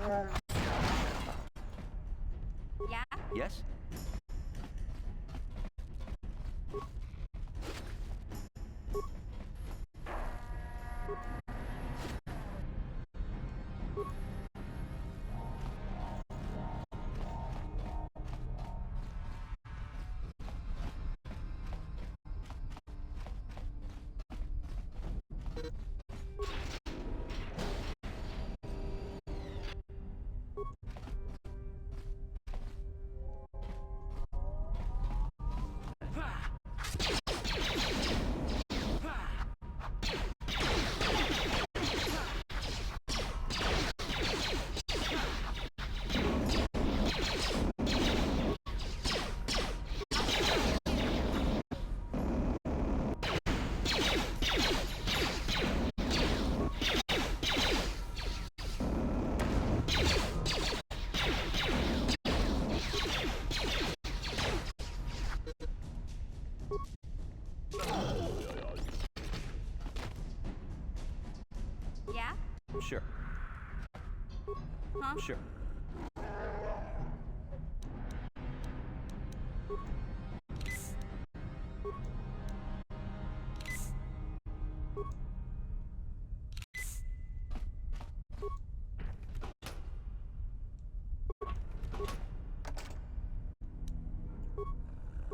Yeah? Yes? Yeah? Sure. Huh? Sure.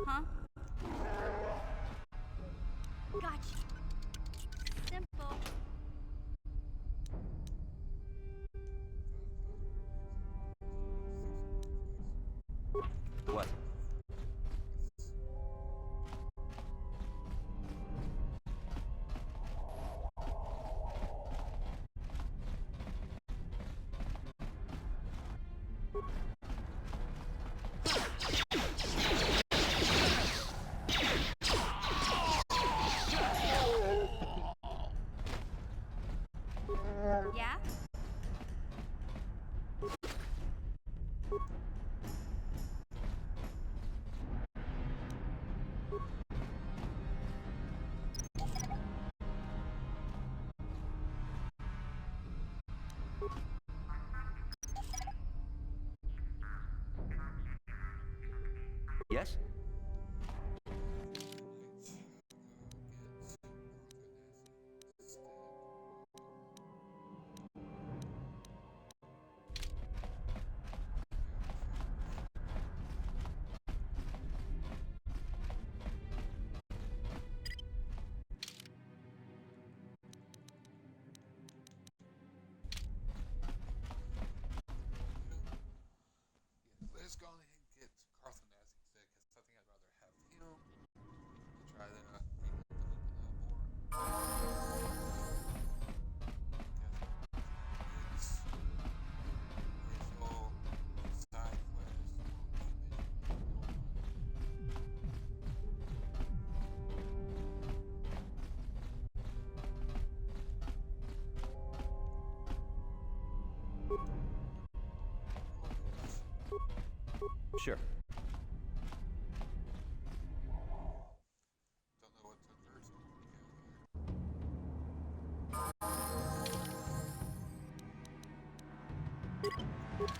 Huh? Gotcha. Simple. What? Yeah? Yes? Let's go ahead and get Carth Onasi instead, because I think I'd rather have him to try to bring up more. It's his whole side quest, Sure. don't know what took first.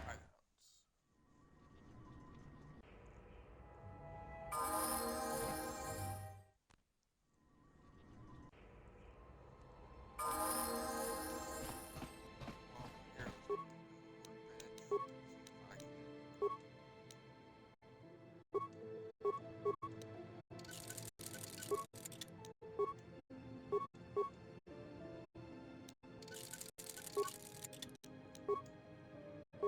Hideouts. Oh, here. Workbench. See if I can.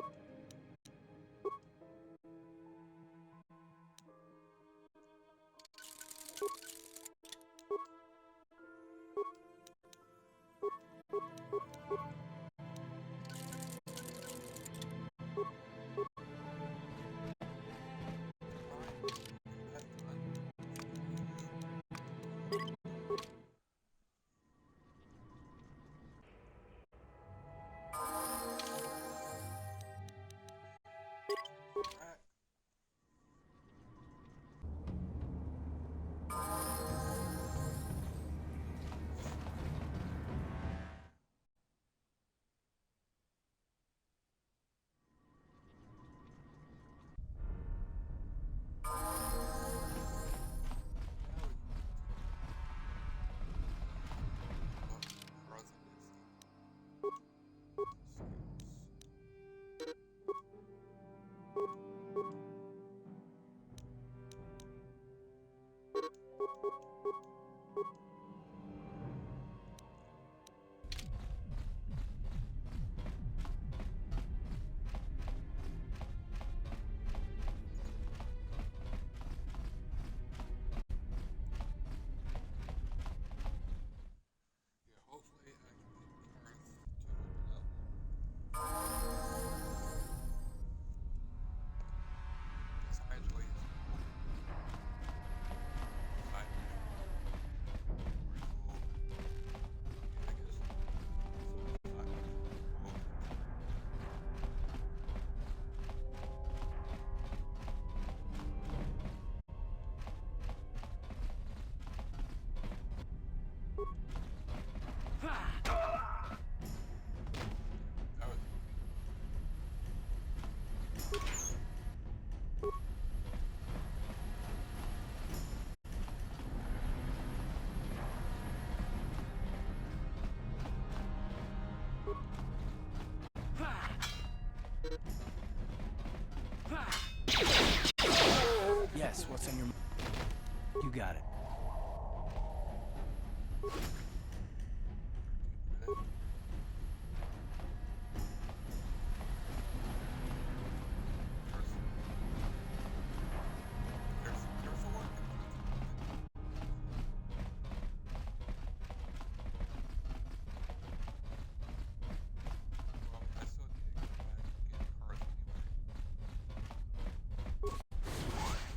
focus on your... You got it.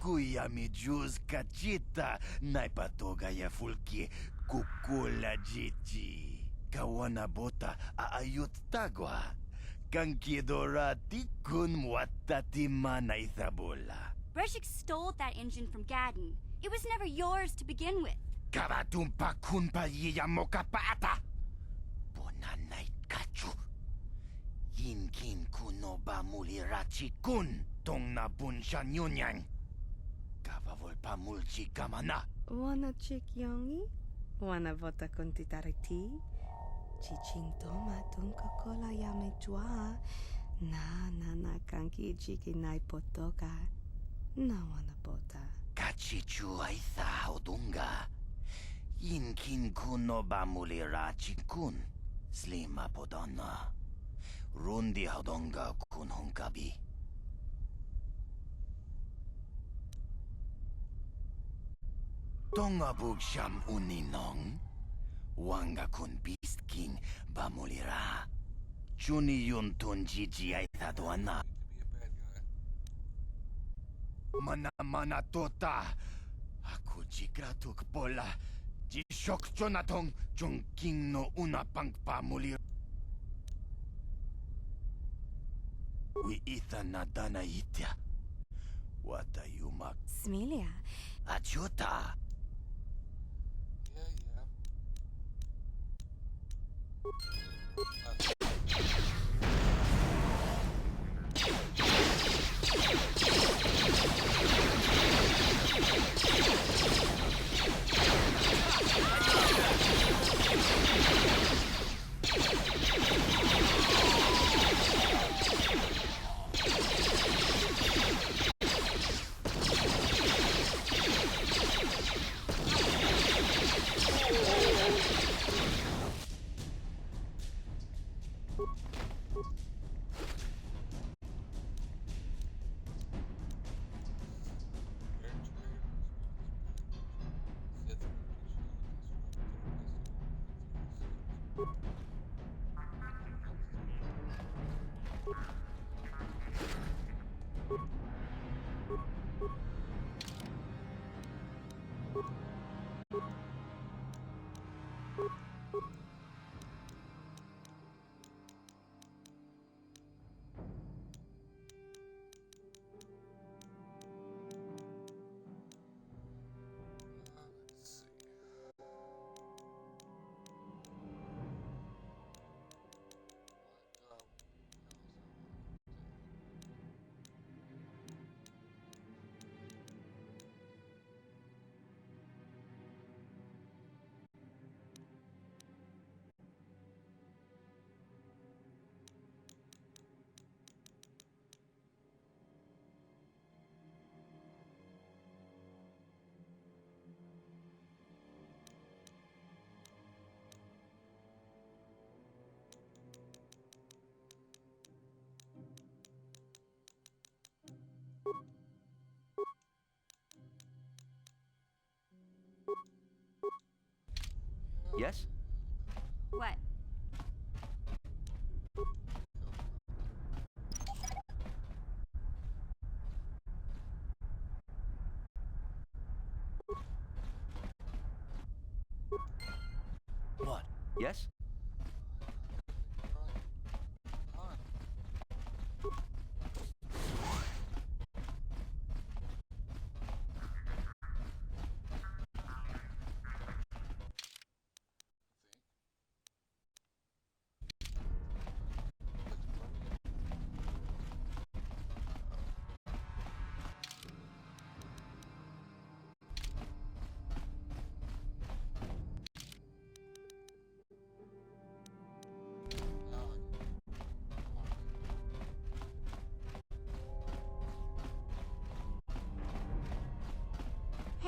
Kuya mi juz kachita naipatoga ya fulki kukula jiji kawana bota aayut tagwa kankidorati kun watati manaithabola. Breshik stole that engine from Gadden. It was never yours to begin with. Karatumpa kun paliya mokapata bonanait kachu yinkin kunoba mulirachi kun tong nabun shan yunyang Volpa mulchi kamana. Wana chik yongi? Wana vota kontitariti? Chichintoma tunka kola yame jua. Na kanki chiki nai potoka. Na wana bota. Kachichu aitha odunga. Yinkin kuno bamulira chikun. Slima podonna. Rundi hodonga kun hunkabi. Tonga bugsham uninong, wanga kun beast king bamulira. Chuni yun tunjiji ay tadwana. Mana tota. Aku jigratuk pola. Jishok jonatong chung king no una pang pamulira. Wi itha nadana itya. Wata yumak. Smilia. Achuta. Yes? What? What? Yes?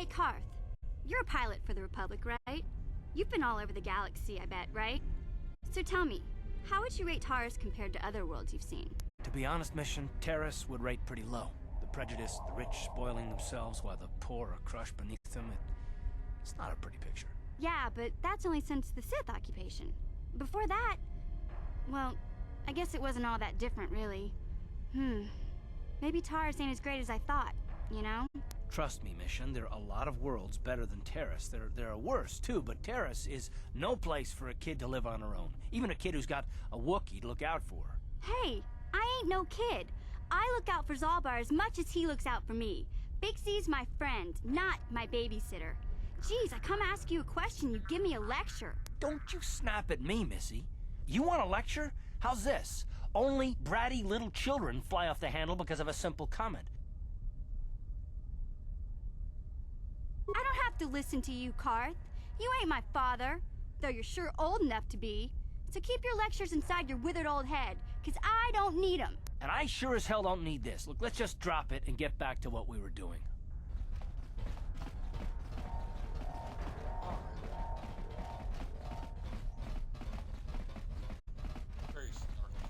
Hey, Carth. You're a pilot for the Republic, right? You've been all over the galaxy, I bet, right? So tell me, how would you rate Taris compared to other worlds you've seen? To be honest, Mission, Taris would rate pretty low. The prejudice, the rich spoiling themselves while the poor are crushed beneath them, it's not a pretty picture. Yeah, but that's only since the Sith occupation. Before that, well, I guess it wasn't all that different, really. Maybe Taris ain't as great as I thought, you know? Trust me, Mission, there are a lot of worlds better than Taris. There are worse, too, but Taris is no place for a kid to live on her own. Even a kid who's got a Wookiee to look out for her. Hey, I ain't no kid. I look out for Zalbar as much as he looks out for me. Big Z's my friend, not my babysitter. Geez, I come ask you a question, you give me a lecture. Don't you snap at me, Missy. You want a lecture? How's this? Only bratty little children fly off the handle because of a simple comment. I don't have to listen to you, Carth. You ain't my father, though you're sure old enough to be. So keep your lectures inside your withered old head, 'cause I don't need 'em. And I sure as hell don't need this. Look, let's just drop it and get back to what we were doing. Very snarky.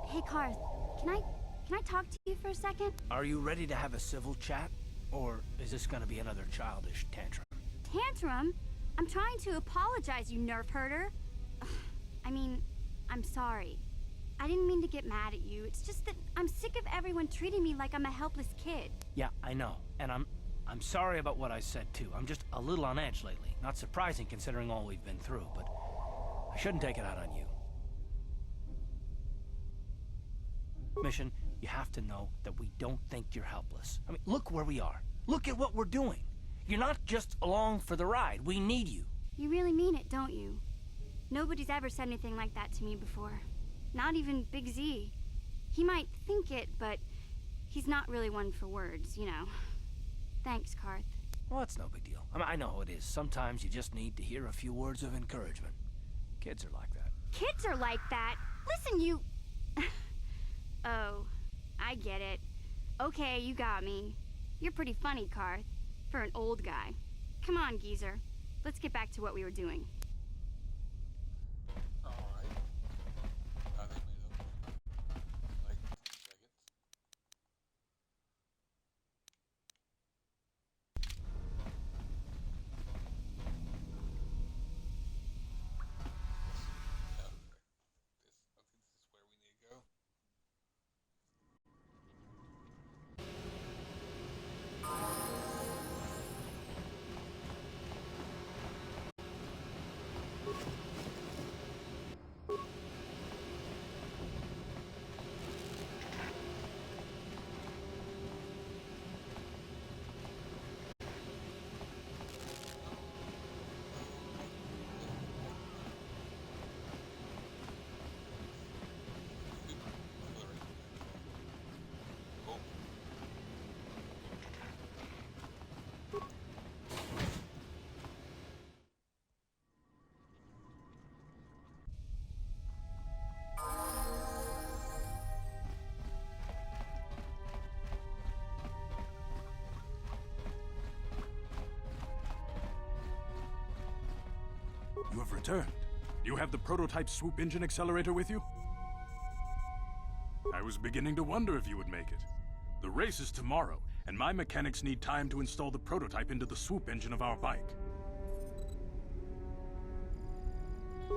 Hey, Carth, can I talk to you for a second? Are you ready to have a civil chat? Or is this gonna be another childish tantrum? Tantrum? I'm trying to apologize, you nerf herder. I mean, I'm sorry. I didn't mean to get mad at you. It's just that I'm sick of everyone treating me like I'm a helpless kid. Yeah, I know. And I'm sorry about what I said, too. I'm just a little on edge lately. Not surprising considering all we've been through, but I shouldn't take it out on you. Mission, you have to know that we don't think you're helpless. I mean, look where we are. Look at what we're doing. You're not just along for the ride. We need you. You really mean it, don't you? Nobody's ever said anything like that to me before. Not even Big Z. He might think it, but he's not really one for words, you know. Thanks, Carth. Well, that's no big deal. I mean, I know how it is. Sometimes you just need to hear a few words of encouragement. Kids are like that. Kids are like that? Listen, you... Oh, I get it. Okay, you got me. You're pretty funny, Carth, for an old guy. Come on, geezer. Let's get back to what we were doing. Alright. I think made up like 10 seconds. Yeah, okay. I think this is where we need to go. Oh. You have returned. Do you have the prototype swoop engine accelerator with you? I was beginning to wonder if you would make it. The race is tomorrow, and my mechanics need time to install the prototype into the swoop engine of our bike.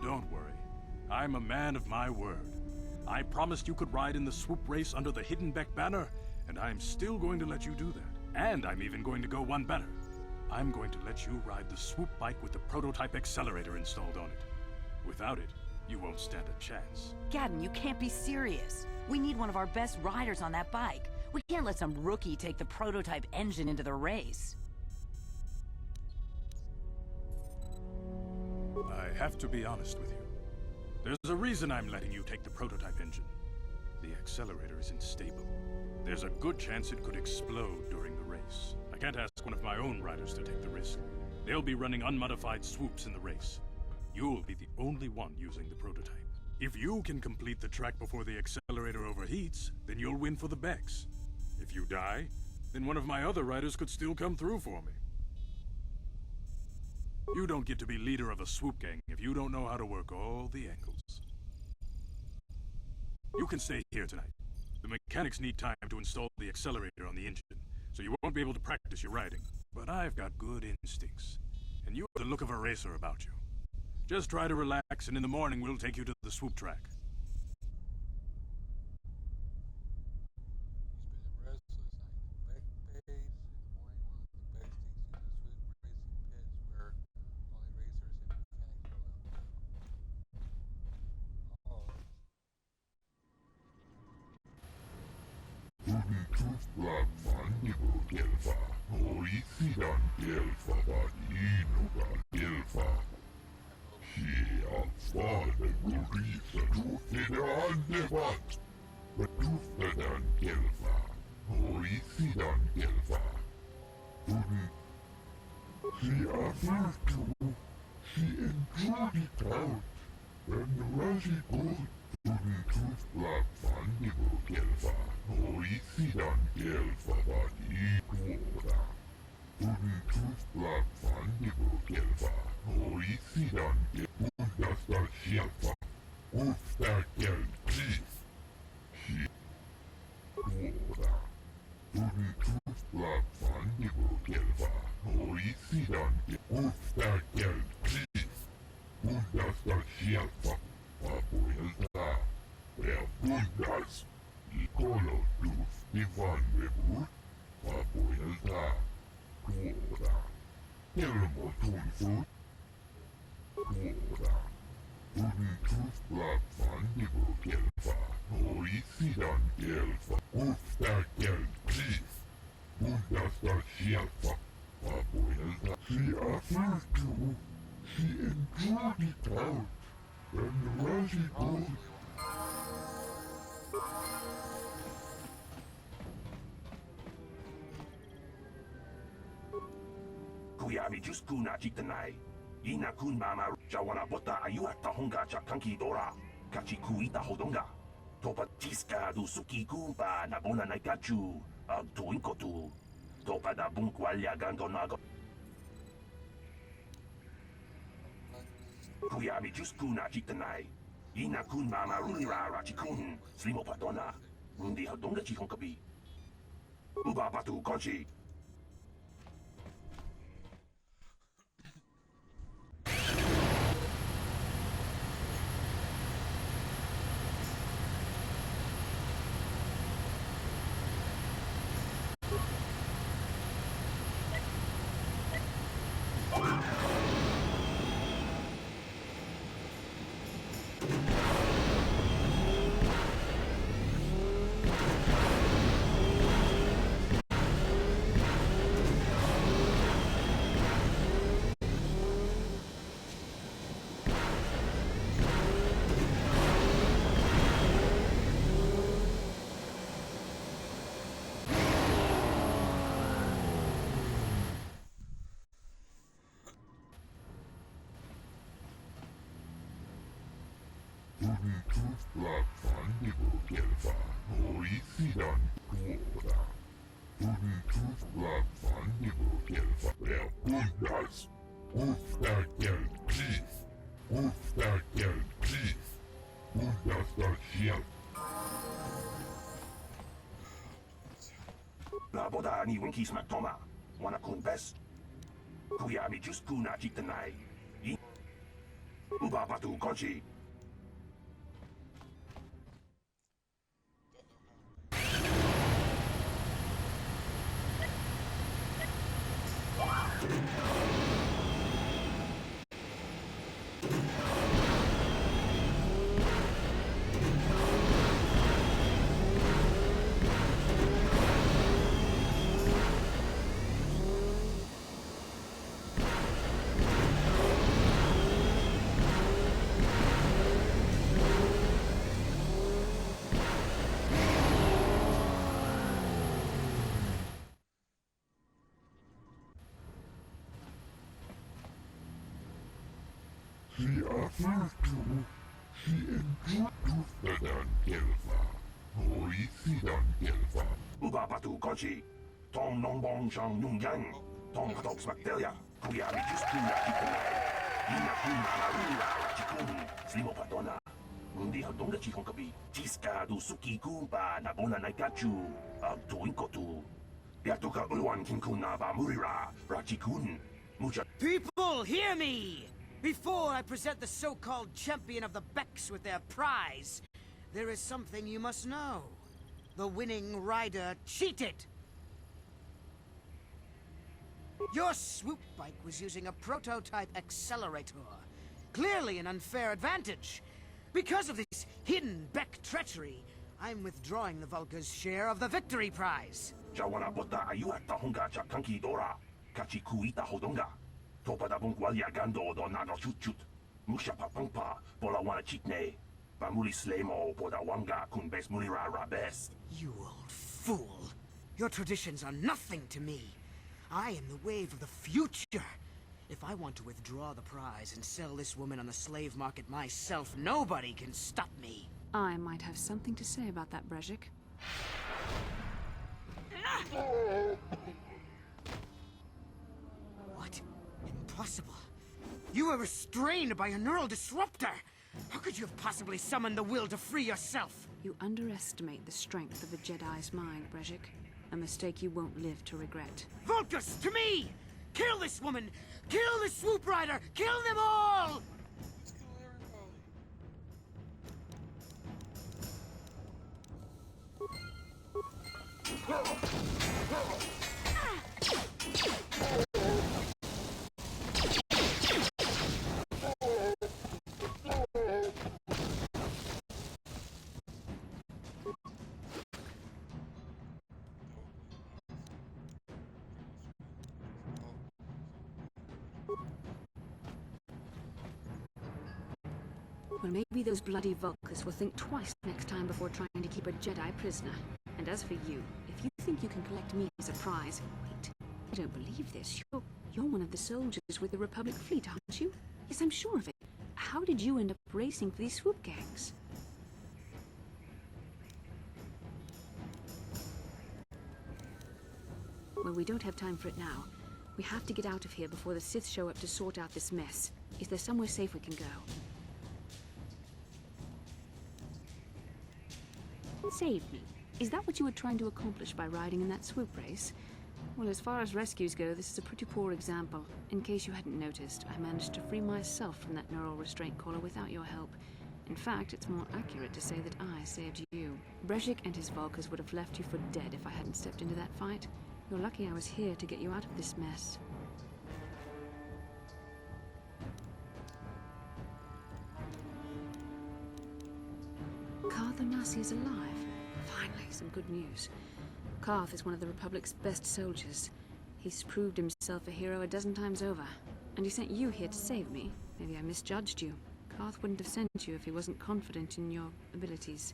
Don't worry. I'm a man of my word. I promised you could ride in the swoop race under the Hidden Beck banner, and I'm still going to let you do that. And I'm even going to go one better. I'm going to let you ride the swoop bike with the prototype accelerator installed on it. Without it, you won't stand a chance. Gadden, you can't be serious. We need one of our best riders on that bike. We can't let some rookie take the prototype engine into the race. I have to be honest with you. There's a reason I'm letting you take the prototype engine. The accelerator isn't stable. There's a good chance it could explode during the race. I can't ask one of my own riders to take the risk. They'll be running unmodified swoops in the race. You'll be the only one using the prototype. If you can complete the track before the accelerator overheats, then you'll win for the Bex. If you die, then one of my other riders could still come through for me. You don't get to be leader of a swoop gang if you don't know how to work all the angles. You can stay here tonight. The mechanics need time to install the accelerator on the engine, so you won't be able to practice your riding. But I've got good instincts, and you have the look of a racer about you. Just try to relax, and in the morning we'll take you to the swoop track. He's been restless night. Back page. In the morning, one of the backstage uses swoop racing pits where only racers in mechanics are allowed. Kuyami just kuna chitanai. Ina kun mama jawana bota ayuata honga chakanki dora. Kachi kuita hodonga. Topa tiska du suki kumpa na bona naikachu. Tuinkotu. Topa da bunkwalya gandonago. Kuyami just kuna chitanai. Ina kun mama runira rachikun. Slimo padona. Rundi hodonga chihonkabi. Uba patu konchi. La boda ni winki smack toma. Wana kun best. Kuyami just kuna chitanai. Uba patu konchi. She offers to, she introduced Dan Delva. Hoisi Dan Delva. Ubapatu Kochi, Tom Nongbong Shang Nung Yang, Tom Katok Smaktelia, Kuya Rijusku Yakikuna, Ina Kuna Narula Chikun, Slimo Patona, Mundi Hadonga Chikonkabi, Chiska du Suki Kumpa, Nabona Naikachu, Tuinkotu, Yatuka Uwan Kinkuna Bamurira, Rachikun, Mucha. People, hear me! Before I present the so-called champion of the Becks with their prize, there is something you must know. The winning rider cheated! Your swoop bike was using a prototype accelerator. Clearly an unfair advantage. Because of this hidden Beck treachery, I'm withdrawing the Vulca's share of the victory prize. Jawana Bota Ayuata Honga Chakanki Dora, Kachikuita Hodonga, Topada Bungwalia Gando Donano Chut, Musha Papampa, Bolawana Chitne, Bamuli Slemo, Podawanga, Kunbes Mulira Rabes. You old fool! Your traditions are nothing to me. I am the wave of the future. If I want to withdraw the prize and sell this woman on the slave market myself, nobody can stop me. I might have something to say about that, Brezhik. What? Impossible. You were restrained by a neural disruptor. How could you have possibly summoned the will to free yourself? You underestimate the strength of a Jedi's mind, Brezhik. A mistake you won't live to regret. Vulcus, to me! Kill this woman! Kill the swoop rider! Kill them all! Well, maybe those bloody Vulcans will think twice next time before trying to keep a Jedi prisoner. And as for you, if you think you can collect me as a prize... Wait, I don't believe this. You're one of the soldiers with the Republic fleet, aren't you? Yes, I'm sure of it. How did you end up racing for these swoop gangs? Well, we don't have time for it now. We have to get out of here before the Sith show up to sort out this mess. Is there somewhere safe we can go? Save me. Is that what you were trying to accomplish by riding in that swoop race? Well, as far as rescues go, this is a pretty poor example. In case you hadn't noticed, I managed to free myself from that neural restraint collar without your help. In fact, it's more accurate to say that I saved you. Brezhik and his Vulcans would have left you for dead if I hadn't stepped into that fight. You're lucky I was here to get you out of this mess. Carth Onasi is alive. Finally, some good news. Carth is one of the Republic's best soldiers. He's proved himself a hero a dozen times over. And he sent you here to save me. Maybe I misjudged you. Carth wouldn't have sent you if he wasn't confident in your abilities.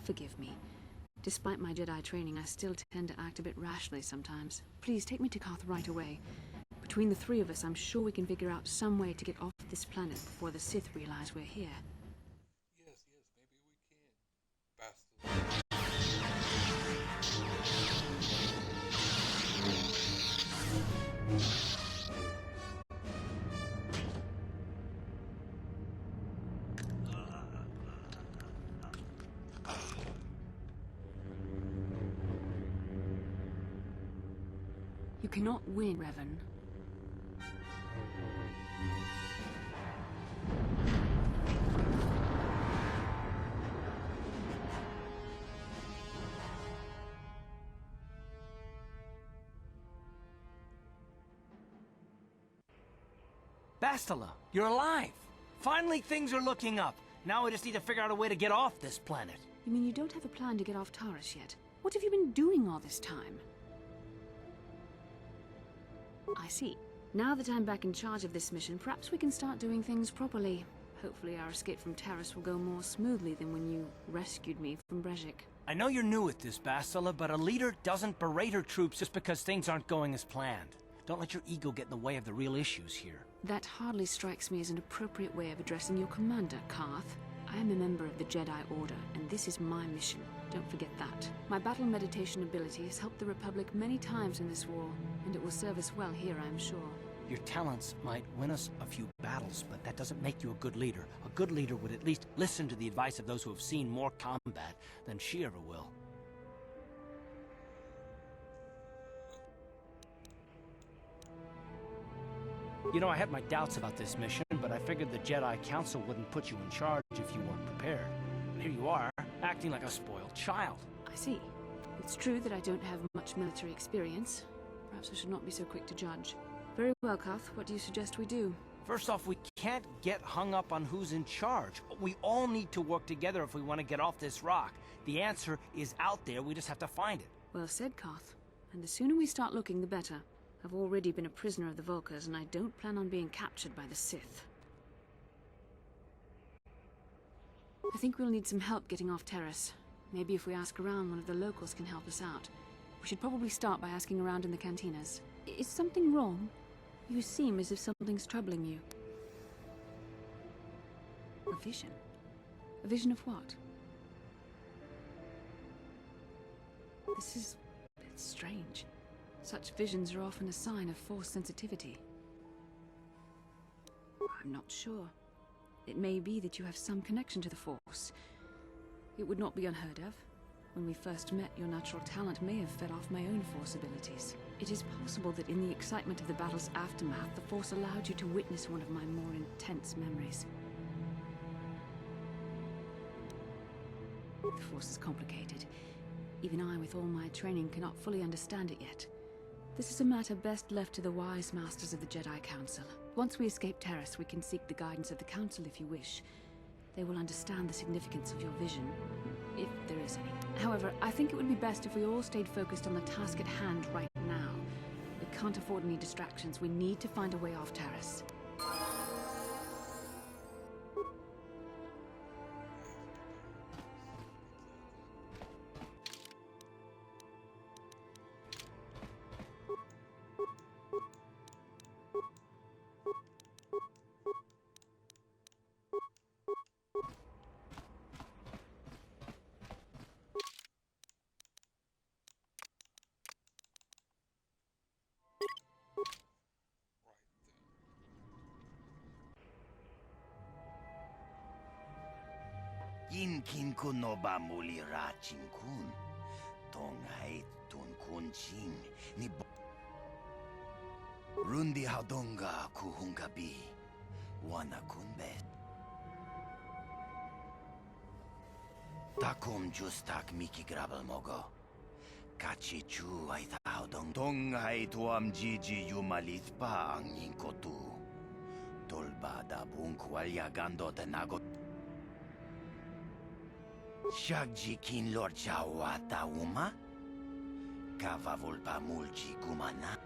Forgive me. Despite my Jedi training, I still tend to act a bit rashly sometimes. Please, take me to Carth right away. Between the three of us, I'm sure we can figure out some way to get off this planet before the Sith realize we're here. Yes, maybe we can. You cannot win, Revan. Bastila, you're alive! Finally, things are looking up. Now I just need to figure out a way to get off this planet. You mean you don't have a plan to get off Taris yet? What have you been doing all this time? I see. Now that I'm back in charge of this mission, perhaps we can start doing things properly. Hopefully our escape from Taris will go more smoothly than when you rescued me from Brezhik. I know you're new at this, Bastila, but a leader doesn't berate her troops just because things aren't going as planned. Don't let your ego get in the way of the real issues here. That hardly strikes me as an appropriate way of addressing your commander, Carth. I am a member of the Jedi Order, and this is my mission. Don't forget that. My battle meditation ability has helped the Republic many times in this war, and it will serve us well here, I'm sure. Your talents might win us a few battles, but that doesn't make you a good leader. A good leader would at least listen to the advice of those who have seen more combat than she ever will. You know, I had my doubts about this mission, but I figured the Jedi Council wouldn't put you in charge if you weren't prepared. And here you are, acting like a spoiled child. I see. It's true that I don't have much military experience. Perhaps I should not be so quick to judge. Very well, Carth. What do you suggest we do? First off, we can't get hung up on who's in charge. We all need to work together if we want to get off this rock. The answer is out there, we just have to find it. Well said, Carth. And the sooner we start looking, the better. I've already been a prisoner of the Vulkars, and I don't plan on being captured by the Sith. I think we'll need some help getting off Taris. Maybe if we ask around, one of the locals can help us out. We should probably start by asking around in the cantinas. Is something wrong? You seem as if something's troubling you. A vision? A vision of what? This is a bit strange. Such visions are often a sign of Force sensitivity. I'm not sure. It may be that you have some connection to the Force. It would not be unheard of. When we first met, your natural talent may have fed off my own Force abilities. It is possible that in the excitement of the battle's aftermath, the Force allowed you to witness one of my more intense memories. The Force is complicated. Even I, with all my training, cannot fully understand it yet. This is a matter best left to the wise masters of the Jedi Council. Once we escape Taris, we can seek the guidance of the Council if you wish. They will understand the significance of your vision, if there is any. However, I think it would be best if we all stayed focused on the task at hand right now. We can't afford any distractions. We need to find a way off Taris. Kin kun no ba muli ra ching kun. Tongai tun kun ching ni Rundi haudonga kuhunga bi. Wana kunbe. Takum justak miki grabel mogo. Kachi chu ay haudong. Tongai tuam jiji yumalit pa ang inkotu. Tolba da bunkwalya gando de nago. Shagji kin lord chawata uma? Kava volpa mulji gumana?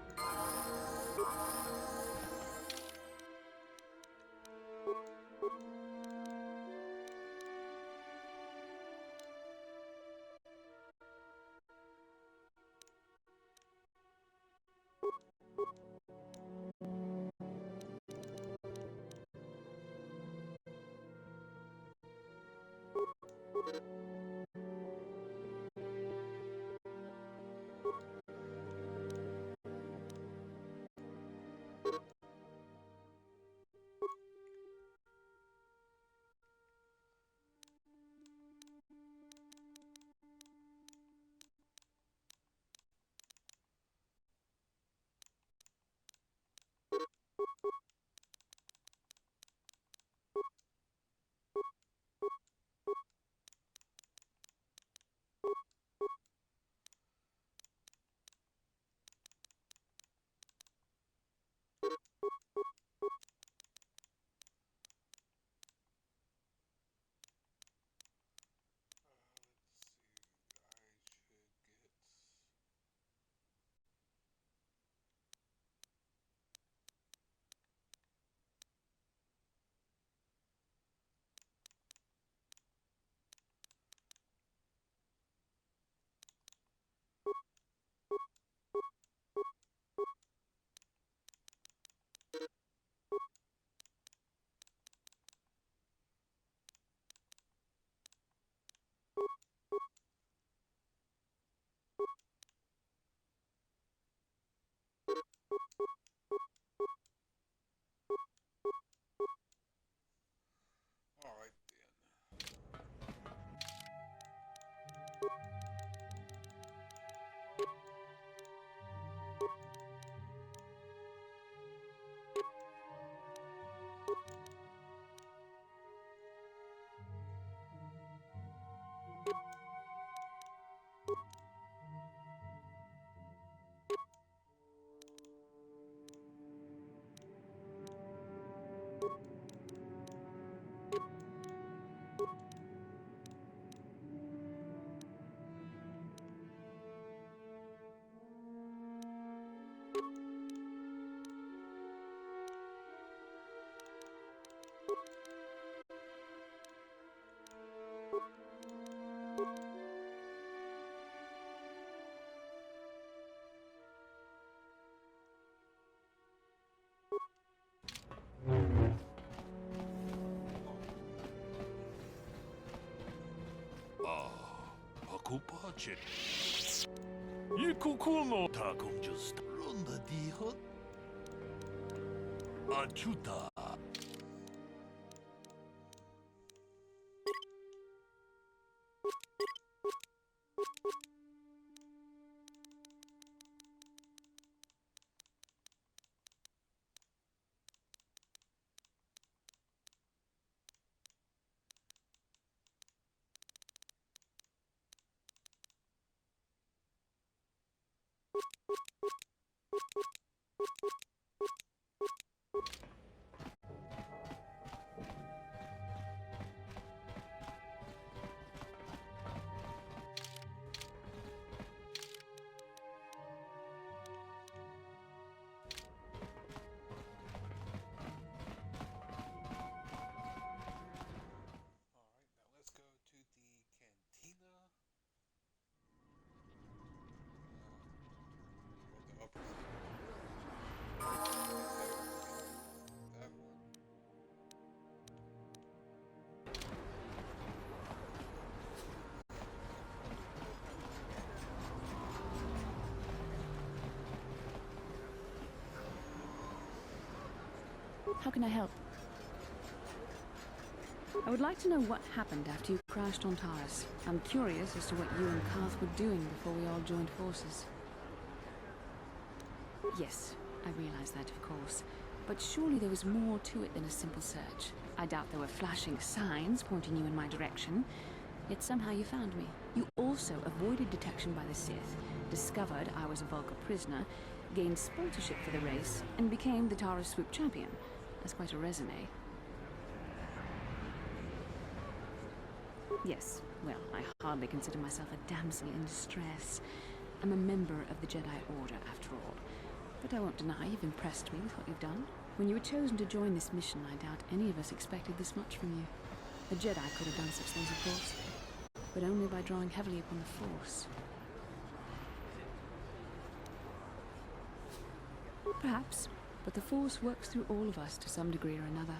Pakupache. Ikukuno takunjust. Ronda dijo. Achuta. How can I help? I would like to know what happened after you crashed on Taris. I'm curious as to what you and Carth were doing before we all joined forces. Yes, I realize that, of course. But surely there was more to it than a simple search. I doubt there were flashing signs pointing you in my direction. Yet somehow you found me. You also avoided detection by the Sith, discovered I was a Vulgar prisoner, gained sponsorship for the race, and became the Taris Swoop champion. That's quite a resume. Yes, well, I hardly consider myself a damsel in distress. I'm a member of the Jedi Order, after all. But I won't deny you've impressed me with what you've done. When you were chosen to join this mission, I doubt any of us expected this much from you. A Jedi could have done such things, of course, but only by drawing heavily upon the Force. Perhaps, but the Force works through all of us to some degree or another.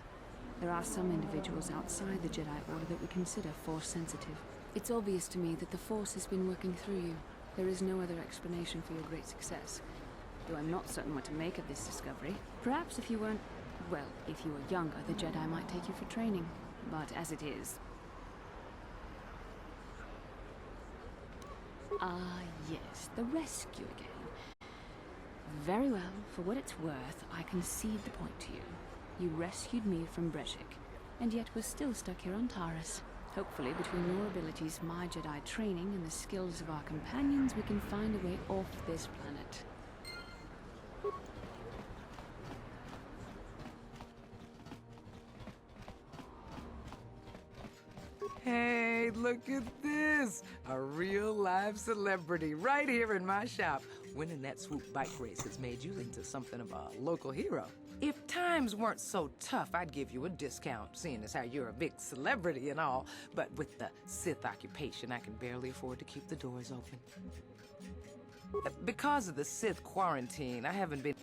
There are some individuals outside the Jedi Order that we consider Force-sensitive. It's obvious to me that the Force has been working through you. There is no other explanation for your great success. Though I'm not certain what to make of this discovery. Perhaps if you weren't... well, if you were younger, the Jedi might take you for training. But as it is... Ah, yes, the rescue again. Very well, for what it's worth, I concede the point to you. You rescued me from Kashyyyk, and yet we're still stuck here on Taris. Hopefully, between your abilities, my Jedi training, and the skills of our companions, we can find a way off this planet. Hey, look at this! A real live celebrity right here in my shop. Winning that swoop bike race has made you into something of a local hero. If times weren't so tough, I'd give you a discount, seeing as how you're a big celebrity and all. But with the Sith occupation, I can barely afford to keep the doors open. Because of the Sith quarantine, I haven't been...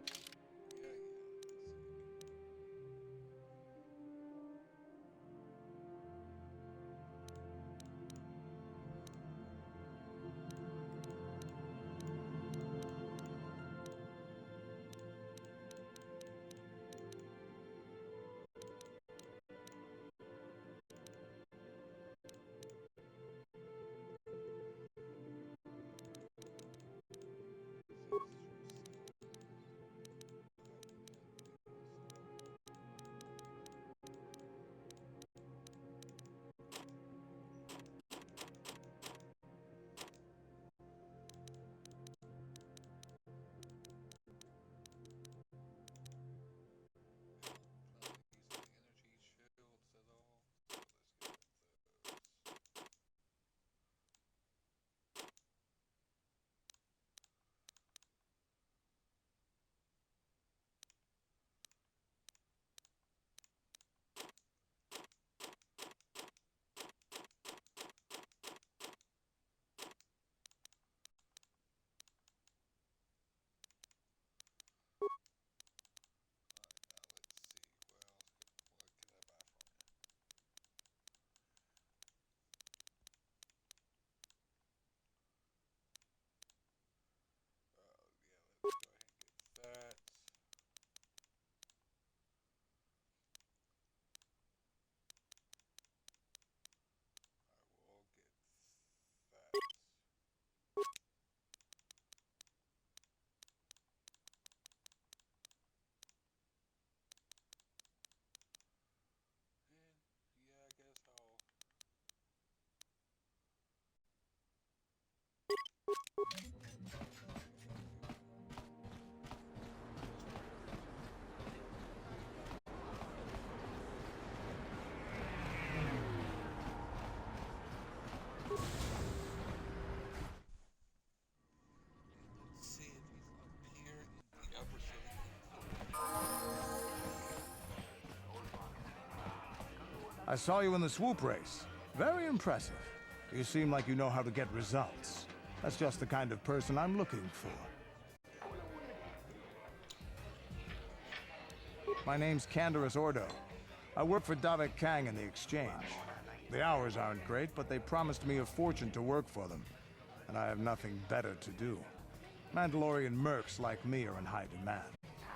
I saw you in the swoop race. Very impressive. You seem like you know how to get results. That's just the kind of person I'm looking for. My name's Canderous Ordo. I work for Davik Kang in the Exchange. The hours aren't great, but they promised me a fortune to work for them. And I have nothing better to do. Mandalorian mercs like me are in high demand.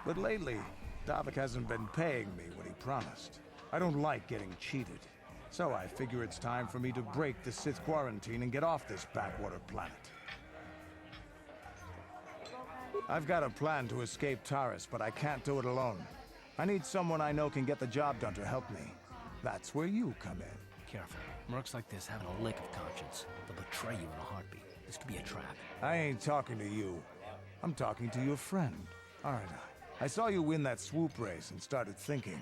But lately, Davik hasn't been paying me what he promised. I don't like getting cheated. So I figure it's time for me to break the Sith quarantine and get off this backwater planet. I've got a plan to escape Taris, but I can't do it alone. I need someone I know can get the job done to help me. That's where you come in. Careful. Mercs like this haven't a lick of conscience. They'll betray you in a heartbeat. This could be a trap. I ain't talking to you. I'm talking to your friend, aren't I? I saw you win that swoop race and started thinking.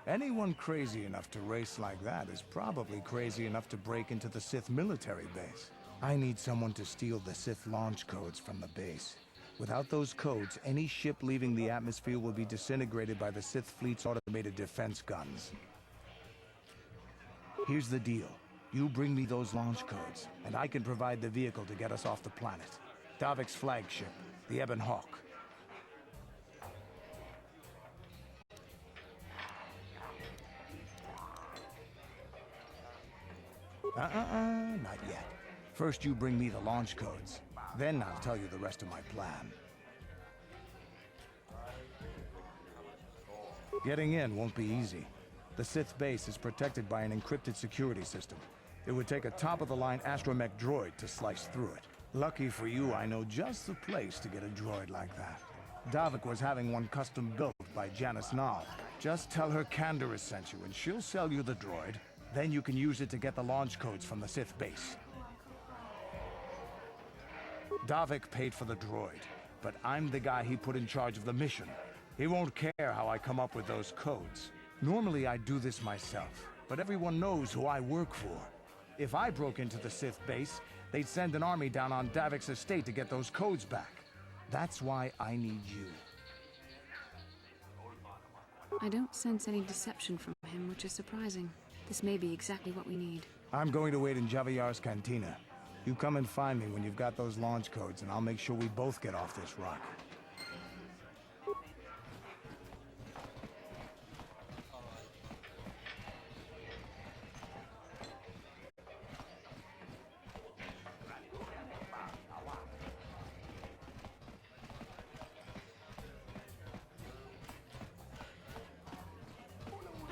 Anyone crazy enough to race like that is probably crazy enough to break into the Sith military base. I need someone to steal the Sith launch codes from the base. Without those codes, any ship leaving the atmosphere will be disintegrated by the Sith fleet's automated defense guns. Here's the deal. You bring me those launch codes, and I can provide the vehicle to get us off the planet. Davik's flagship, the Ebon Hawk. Not yet. First you bring me the launch codes. Then I'll tell you the rest of my plan. Getting in won't be easy. The Sith base is protected by an encrypted security system. It would take a top-of-the-line astromech droid to slice through it. Lucky for you, I know just the place to get a droid like that. Davik was having one custom built by Janice Nall. Just tell her Canderous sent you, and she'll sell you the droid. Then you can use it to get the launch codes from the Sith base. Davik paid for the droid, but I'm the guy he put in charge of the mission. He won't care how I come up with those codes. Normally I'd do this myself, but everyone knows who I work for. If I broke into the Sith base, they'd send an army down on Davik's estate to get those codes back. That's why I need you. I don't sense any deception from him, which is surprising. This may be exactly what we need. I'm going to wait in Javier's cantina. You come and find me when you've got those launch codes, and I'll make sure we both get off this rock.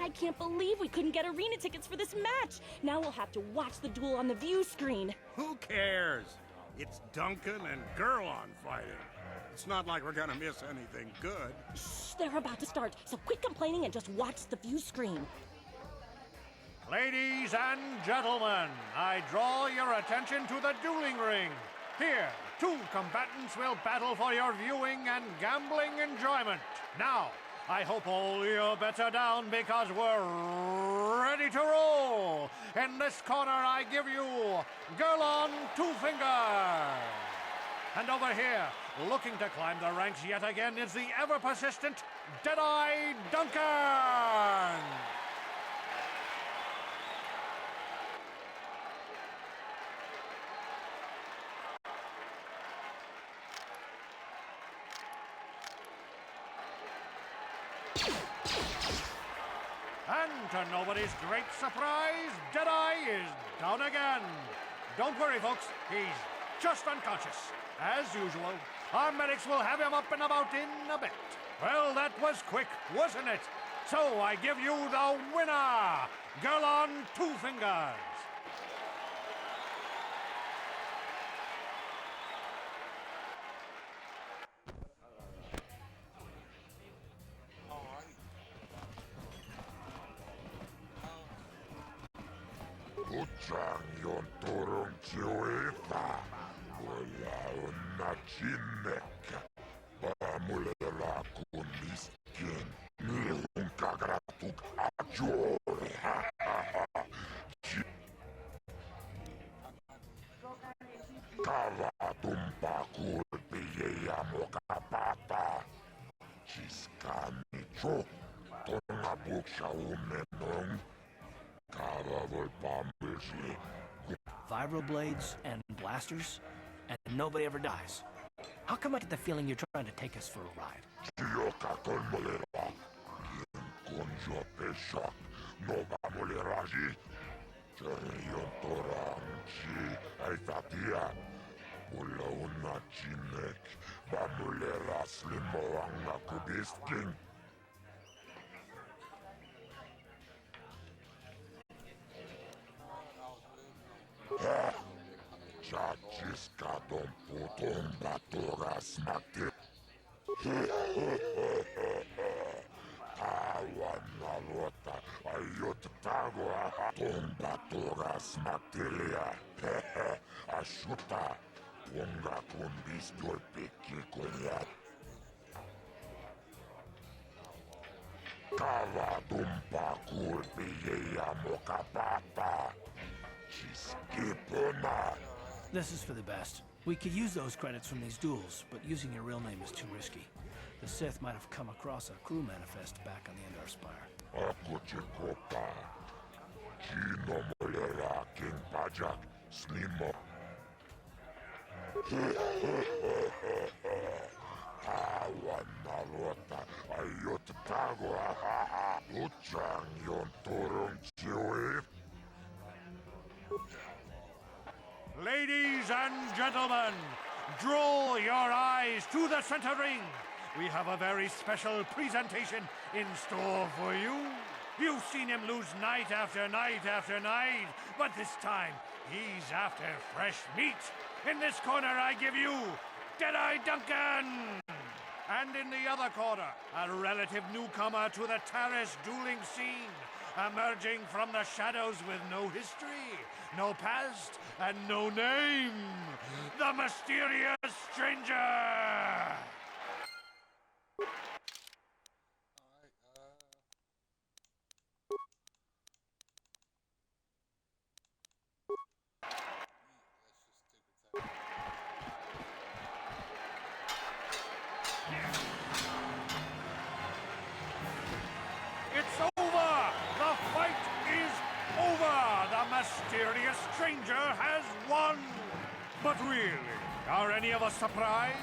I can't believe we couldn't get arena tickets for this match. Now we'll have to watch the duel on the view screen. Who cares? It's Duncan and Gurlon fighting. It's not like we're gonna miss anything good. Shh, they're about to start, so quit complaining and just watch the view screen. Ladies and gentlemen, I draw your attention to the dueling ring. Here, two combatants will battle for your viewing and gambling enjoyment. Now, I hope all your bets are down because we're ready to roll. In this corner, I give you Gurlon Two Fingers. And over here, looking to climb the ranks yet again, is the ever-persistent Jedi Duncan. And to nobody's great surprise, Jedi is down again. Don't worry, folks. He's just unconscious. As usual, our medics will have him up and about in a bit. Well, that was quick, wasn't it? So I give you the winner, Gurlon Two Fingers. Kutsang yon turun kiuita. Wala na chinek. Pamulera kun miskin. Nihun kagratuk ajor. Kavatumpa kulpiye ja mokapata. Siskani cho. Tonga buksha umenong. Vibroblades and blasters, and nobody ever dies. How come I get the feeling you're trying to take us for a ride? This is for the best. We could use those credits from these duels, but using your real name is too risky. The Sith might have come across a crew manifest back on the Endar Spire. Ladies and gentlemen, draw your eyes to the center ring. We have a very special presentation in store for you. You've seen him lose night after night after night, but this time he's after fresh meat. In this corner, I give you Jedi Duncan. And in the other corner, a relative newcomer to the Taris dueling scene, emerging from the shadows with no history, no past, and no name, the mysterious stranger! It's over! The fight is over! The mysterious stranger has won! But really, are any of us surprised?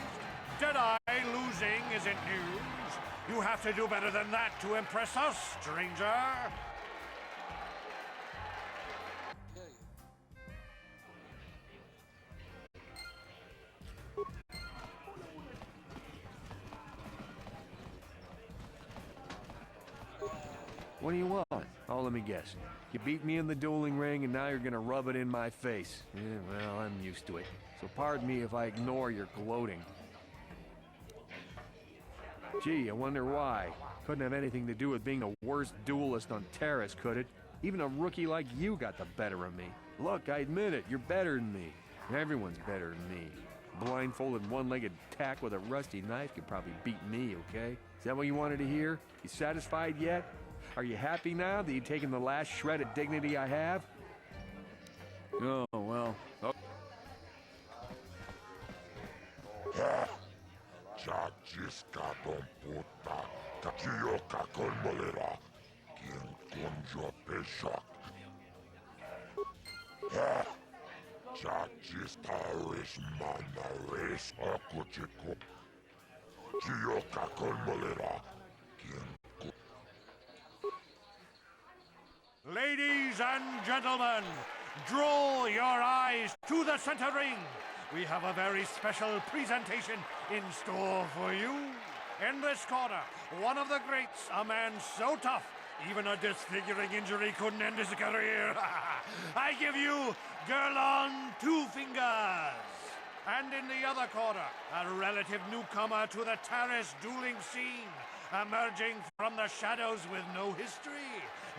Jedi losing isn't news. You have to do better than that to impress us, stranger! What do you want? Oh, let me guess. You beat me in the dueling ring, and now you're gonna rub it in my face. Yeah, well, I'm used to it. So pardon me if I ignore your gloating. Gee, I wonder why. Couldn't have anything to do with being the worst duelist on Taris, could it? Even a rookie like you got the better of me. Look, I admit it, you're better than me. Everyone's better than me. Blindfolded, one-legged tack with a rusty knife could probably beat me, okay? Is that what you wanted to hear? You satisfied yet? Are you happy now that you've taken the last shred of dignity I have? Oh, well. Oh. Ladies and gentlemen, draw your eyes to the center ring. We have a very special presentation in store for you. In this corner, one of the greats, a man so tough, even a disfiguring injury couldn't end his career. I give you Girl on Two Fingers. And in the other corner, a relative newcomer to the Taris dueling scene, emerging from the shadows with no history,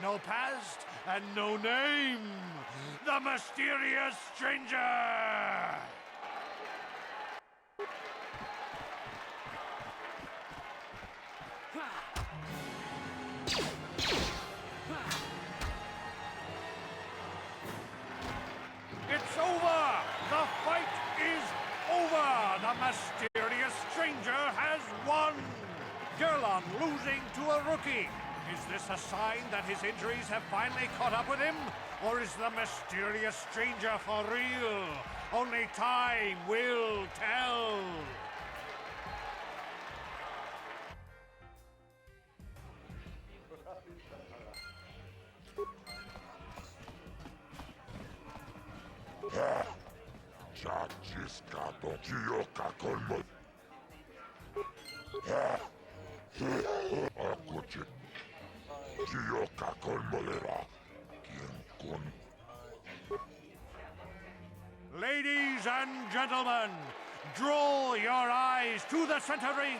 no past, and no name, the mysterious stranger! It's over! The fight is over! The mysterious stranger has won! Gerlon losing to a rookie. Is this a sign that his injuries have finally caught up with him? Or is the mysterious stranger for real? Only time will tell. Chachiskato Kiyoka Kolmo. Akuchi Kiyoka Kolmolera. Kien Kon. Ladies and gentlemen, draw your eyes to the center ring.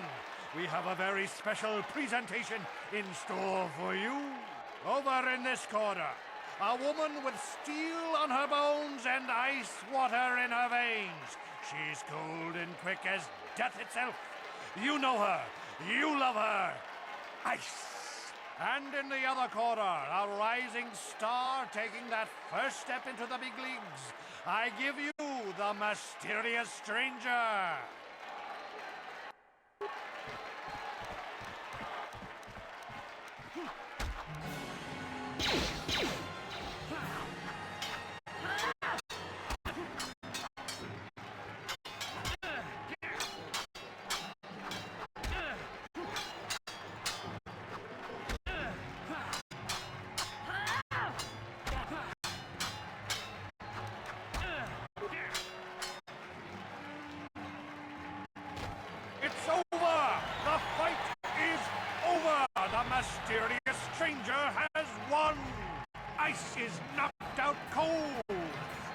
We have a very special presentation in store for you. Over in this corner, a woman with steel on her bones and ice water in her veins. She's cold and quick as death itself. You know her. You love her. Ice. And in the other corner, a rising star taking that first step into the big leagues. I give you the mysterious stranger. It's over! The fight is over! The mysterious stranger has won! Ice is knocked out cold!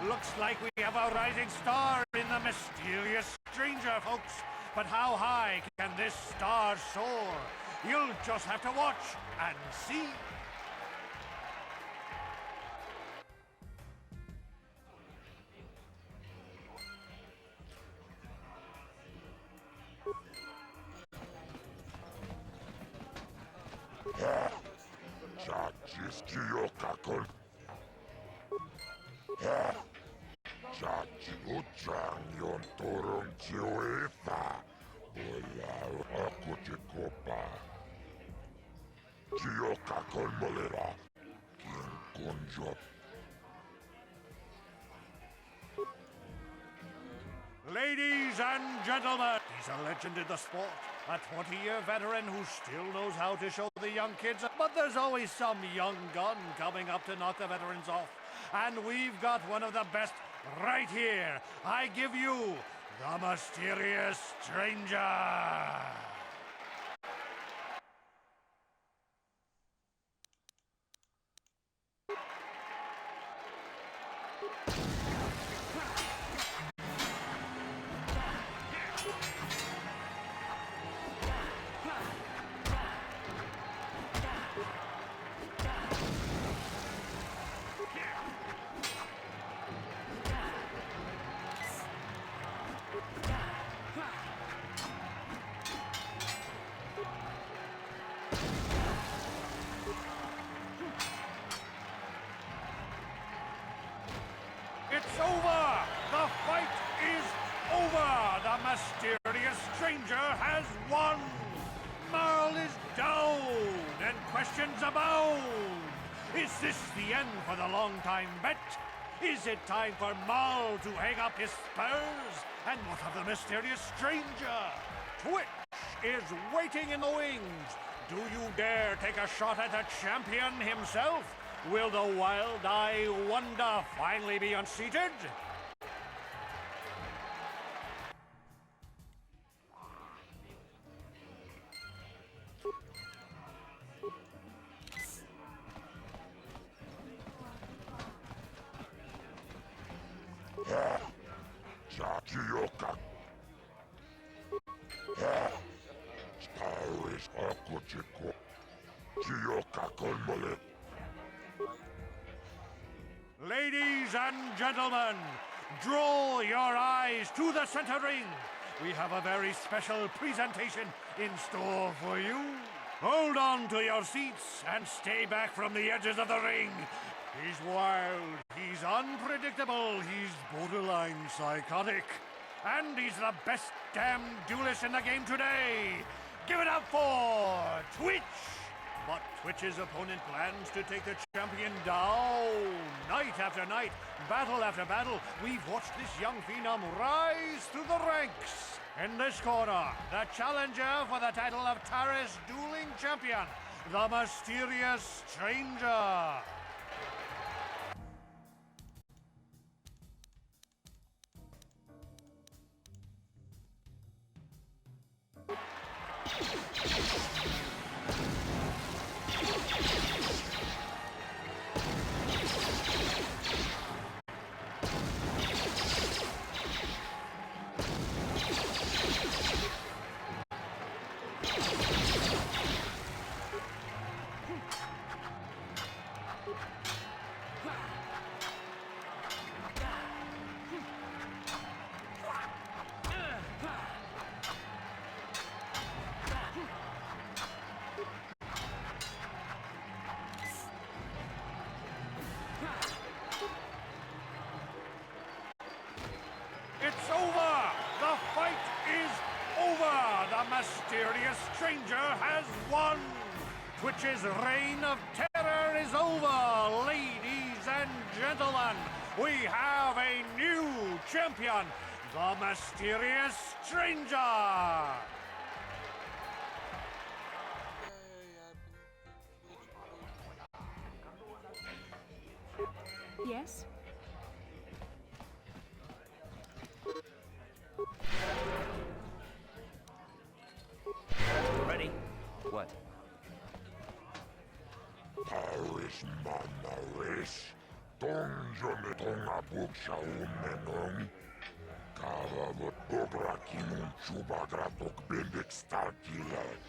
Looks like we have a rising star in the mysterious stranger, folks. But how high can this star soar? You'll just have to watch and see. Chachiskiyoka Kol. Chachi Uchang Yon Toron Chioefa. Ola Akuchi Kopa. Kiyoka Kolmolera. Kien Konjo. Ladies and gentlemen, he's a legend in the sport. A 20-year veteran who still knows how to show the young kids. But there's always some young gun coming up to knock the veterans off. And we've got one of the best right here. I give you the mysterious stranger. It's over! The fight is over! The mysterious stranger has won! Marl is down, and questions abound! Is this the end for the long-time bet? Is it time for Marl to hang up his spurs? And what of the mysterious stranger? Twitch is waiting in the wings. Do you dare take a shot at the champion himself? Will the wild-eye wonder finally be unseated? Chachiyoka. Taris Akuchiko. Kiyoka Kolmole. Ladies and gentlemen, draw your eyes to the center ring. We have a very special presentation in store for you. Hold on to your seats and stay back from the edges of the ring. He's wild, he's unpredictable, he's borderline psychotic. And he's the best damn duelist in the game today. Give it up for Twitch! But Twitch's opponent plans to take the champion down. Night after night, battle after battle, we've watched this young phenom rise through the ranks. In this corner, the challenger for the title of Taris Dueling Champion, the mysterious stranger. It's over! The fight is over! The mysterious stranger has won! Twitch's reign of terror is over! Ladies and gentlemen, we have a new champion, the mysterious stranger! Yes? Ready? What? Taris manaris, tonjone tonga buksha umenong, karavot bobrakinun chubagratok bendek starkilet.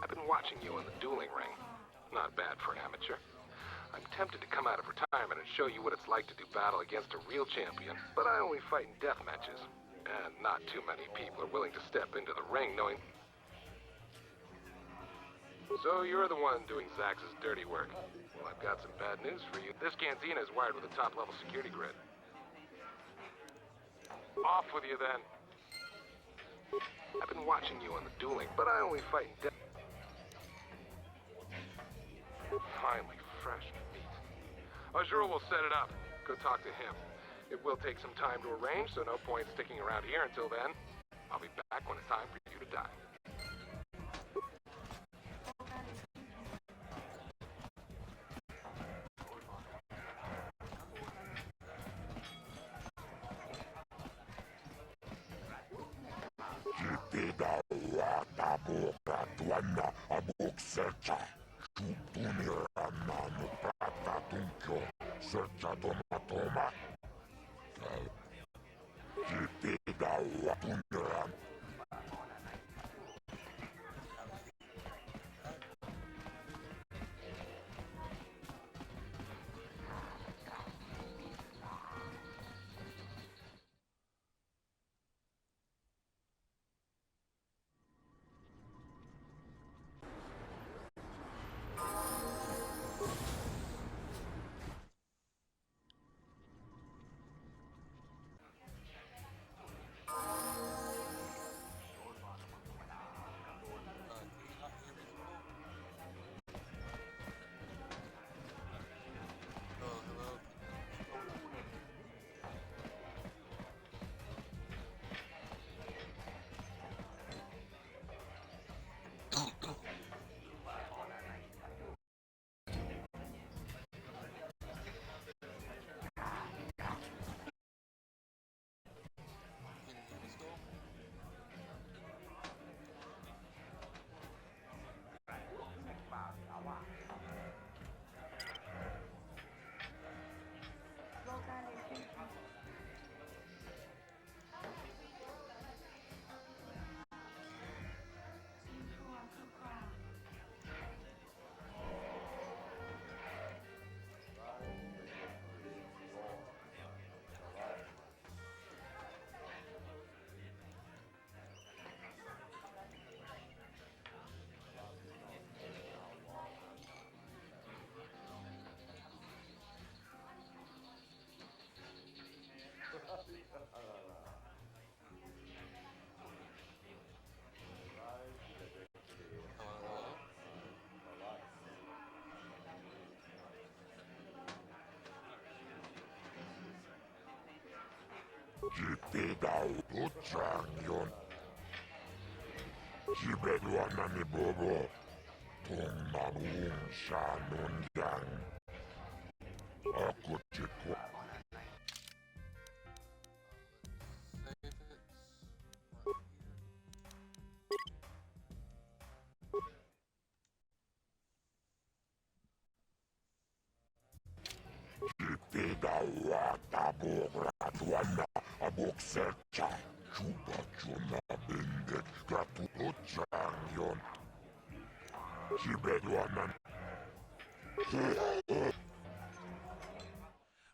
I've been watching you in the dueling ring. Not bad for an amateur. I'm tempted to come out of retirement and show you what it's like to do battle against a real champion, but I only fight in death matches. And not too many people are willing to step into the ring knowing... So you're the one doing Zax's dirty work. Well, I've got some bad news for you. This cantina is wired with a top-level security grid. Off with you, then. I've been watching you in the dueling, but I only fight in death... Finally, fresh meat. Azure will set it up. Go talk to him. It will take some time to arrange, so no point sticking around here until then. I'll be back when it's time for you to die. Tuanna abuk serca. Tunirannanu prata tunkyo serca toma. Jitidawa tuniran. Jipidau Uchangyon. Jibeduanani Bobo. Tung Mamung Shanun Yang. Aku Jikwa. Jipidau Atabu Ratuana Abuk Sercha. Chuba Chuna Bindet Gatu Uchangyon. Jibeduanan.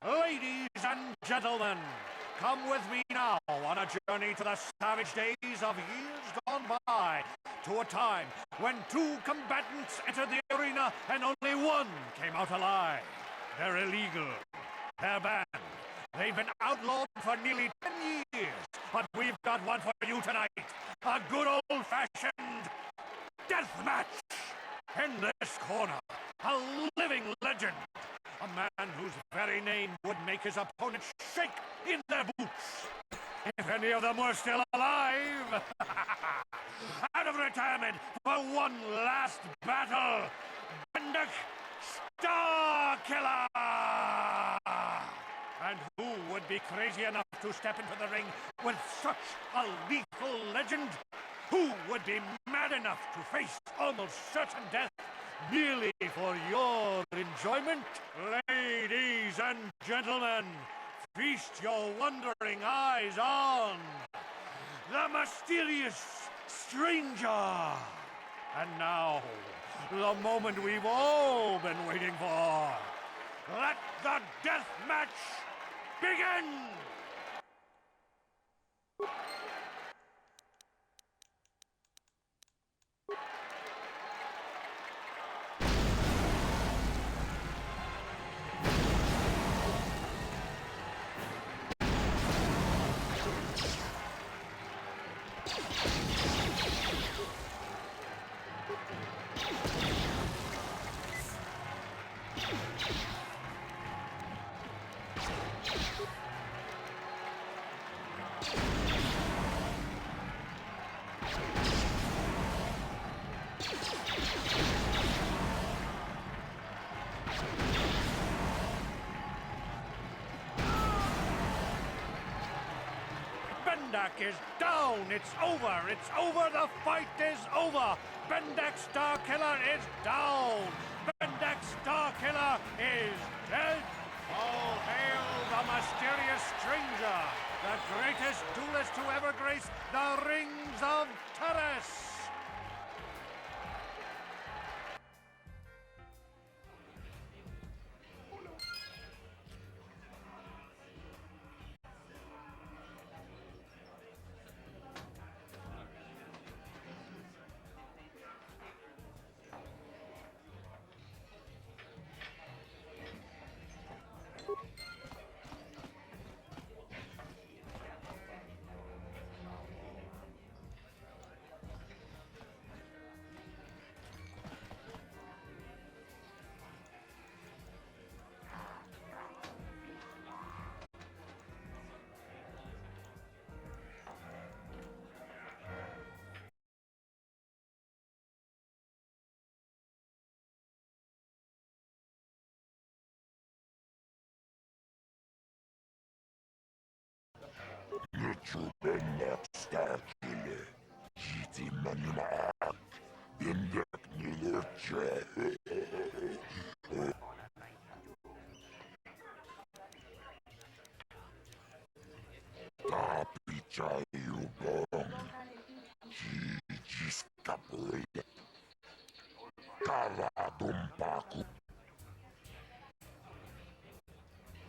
Ladies and gentlemen, come with me now on a journey to the savage days of years gone by, to a time when two combatants entered the arena and only one came out alive. They're illegal. They're banned. They've been outlawed for nearly 10 years, but we've got one for you tonight. A good old-fashioned death match. In this corner, a living legend. A man whose very name would make his opponent shake in their boots. If any of them were still alive. Out of retirement for one last battle. Bendak Starkiller! And who would be crazy enough to step into the ring with such a lethal legend? Who would be mad enough to face almost certain death merely for your enjoyment? Ladies and gentlemen, feast your wondering eyes on the mysterious stranger. And now, the moment we've all been waiting for. Let the death match begin! Bendak is down. It's over. It's over. The fight is over. Bendak Starkiller is down. Bendak Starkiller is dead. All hail the mysterious stranger, the greatest duelist to ever grace the rings of Taris. Little Bendak Starkiller. Jiti Manimak. Bendak Nilurcha. Tapicha Yubong. Jijiskapul. Kavadumpaku.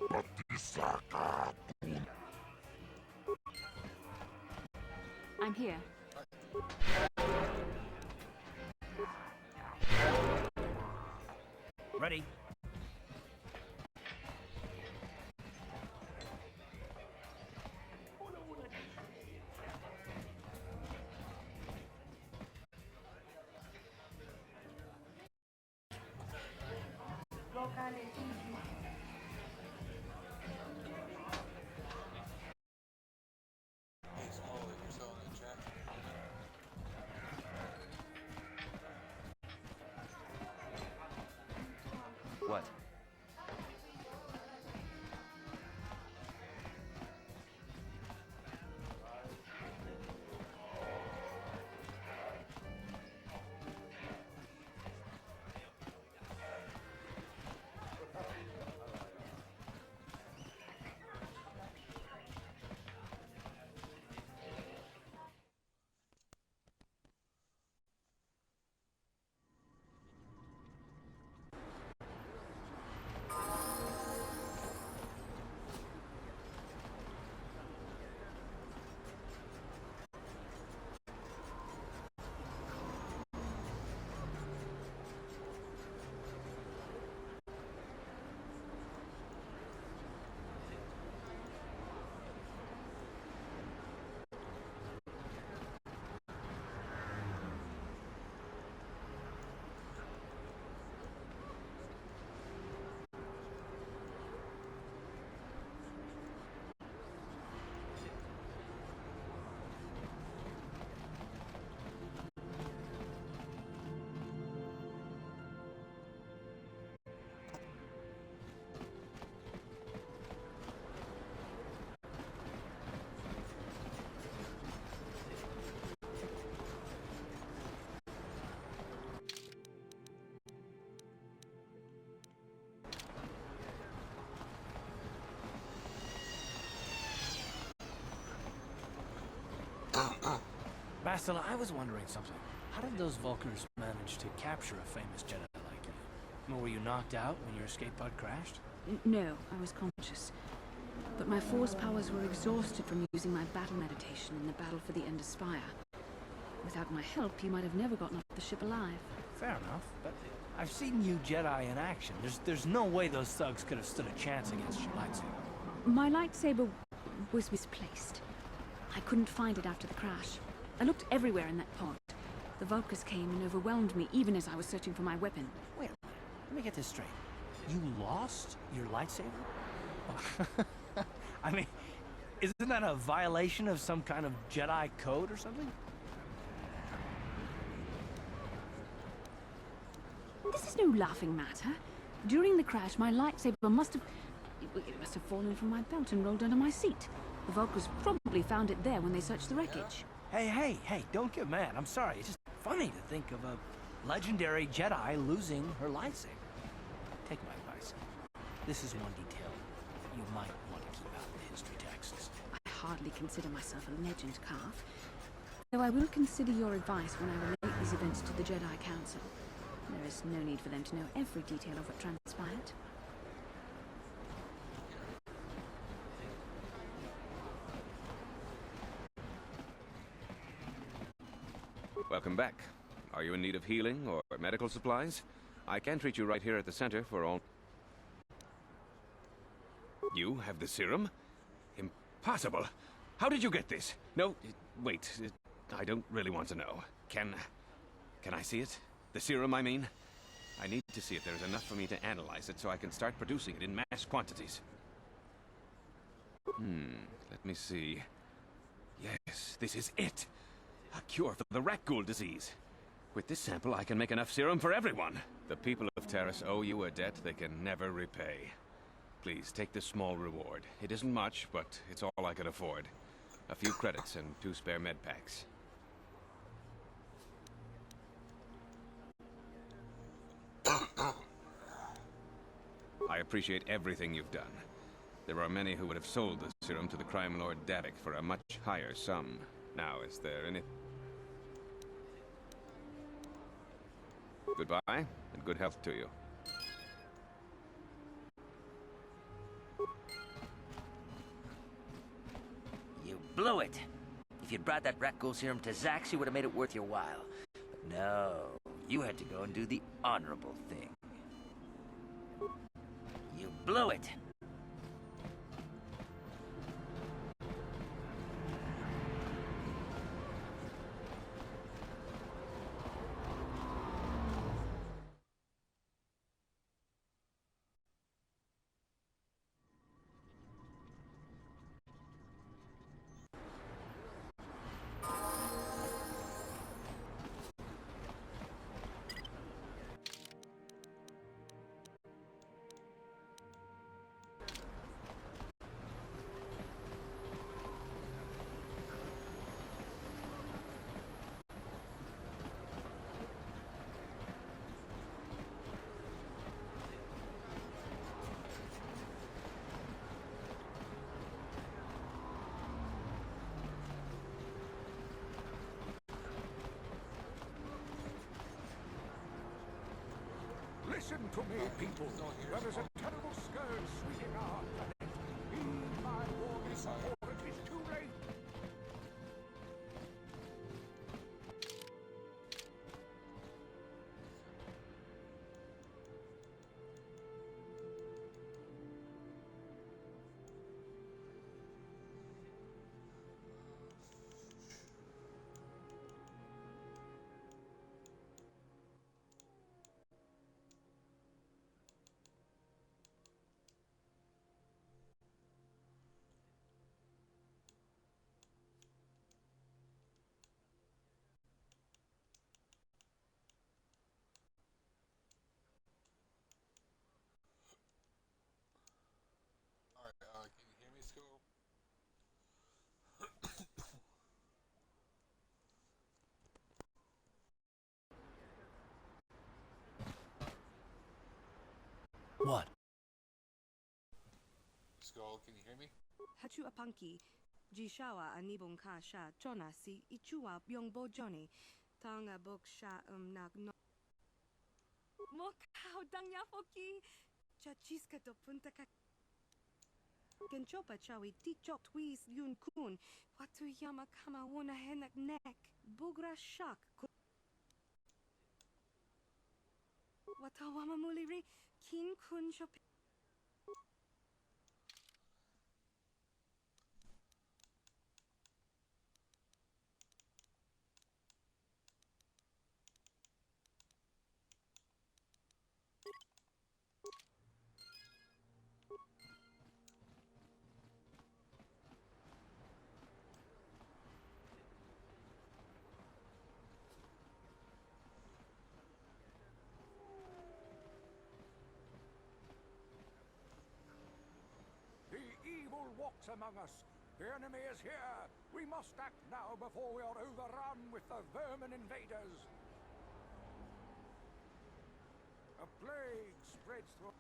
Patisakatun. I'm here. Ready? Bastila, I was wondering something. How did those Vulkars manage to capture a famous Jedi like you? Were you knocked out when your escape pod crashed? No, I was conscious. But my force powers were exhausted from using my battle meditation in the battle for the Endar Spire. Without my help, you might have never gotten off the ship alive. Fair enough, but I've seen you Jedi in action. There's no way those thugs could have stood a chance against your lightsaber. My lightsaber was misplaced. I couldn't find it after the crash. I looked everywhere in that pod. The Vulkars came and overwhelmed me even as I was searching for my weapon. Wait a minute. Let me get this straight. You lost your lightsaber? I mean, isn't that a violation of some kind of Jedi code or something? This is no laughing matter. During the crash, my lightsaber must have fallen from my belt and rolled under my seat. The Vulkars probably found it there when they searched the wreckage. Hey, don't get mad. I'm sorry. It's just funny to think of a legendary Jedi losing her lightsaber. Take my advice. This is one detail you might want to keep out of the history texts. I hardly consider myself a legend, Carth. Though I will consider your advice when I relate these events to the Jedi Council. There is no need for them to know every detail of what transpired. Welcome back. Are you in need of healing or medical supplies? I can treat you right here at the center for all... You have the serum? Impossible. How did you get this? No, wait. I don't really want to know. Can I see it? The serum, I mean? I need to see if there's enough for me to analyze it so I can start producing it in mass quantities. Let me see. Yes, this is it. A cure for the rat ghoul disease. With this sample, I can make enough serum for everyone. The people of Taris owe you a debt they can never repay. Please, take this small reward. It isn't much, but it's all I could afford. A few credits and 2 spare med packs. I appreciate everything you've done. There are many who would have sold the serum to the crime lord Davik for a much higher sum. Now, is there any... Goodbye, and good health to you. You blew it. If you'd brought that rat ghoul serum to Zax, you would have made it worth your while. But no, you had to go and do the honorable thing. You blew it. Listen to me, people. There is a terrible scourge sweeping our planet. Heed my warning before it is too late. Can you hear me, Skull? What? Skull, can you hear me? Hachu Apanki, Jishawa anibong ka sha chona si ichua byong bo Johnny. Tanga bok sha nak no. Mokao dang yafoki. Chachiska do punta ka. Genchopa chawi tichok twis yun kun. Watu yama kama wona henak neck. Bugra shak. Watawama muliri. Kin kun shop. Evil walks among us. The enemy is here. We must act now before we are overrun with the vermin invaders. A plague spreads through...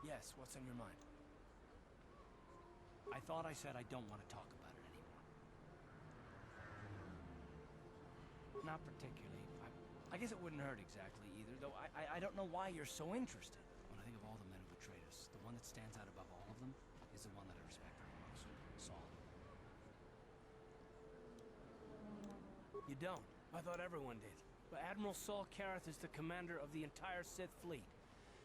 Yes, what's on your mind? I thought I said I don't want to talk about it anymore. Not particularly. I guess it wouldn't hurt exactly either, though I don't know why you're so interested. When I think of all the men who betrayed us, the one that stands out above all of them is the one that I respect very most, Saul. You don't? I thought everyone did. But Admiral Saul Carth is the commander of the entire Sith fleet.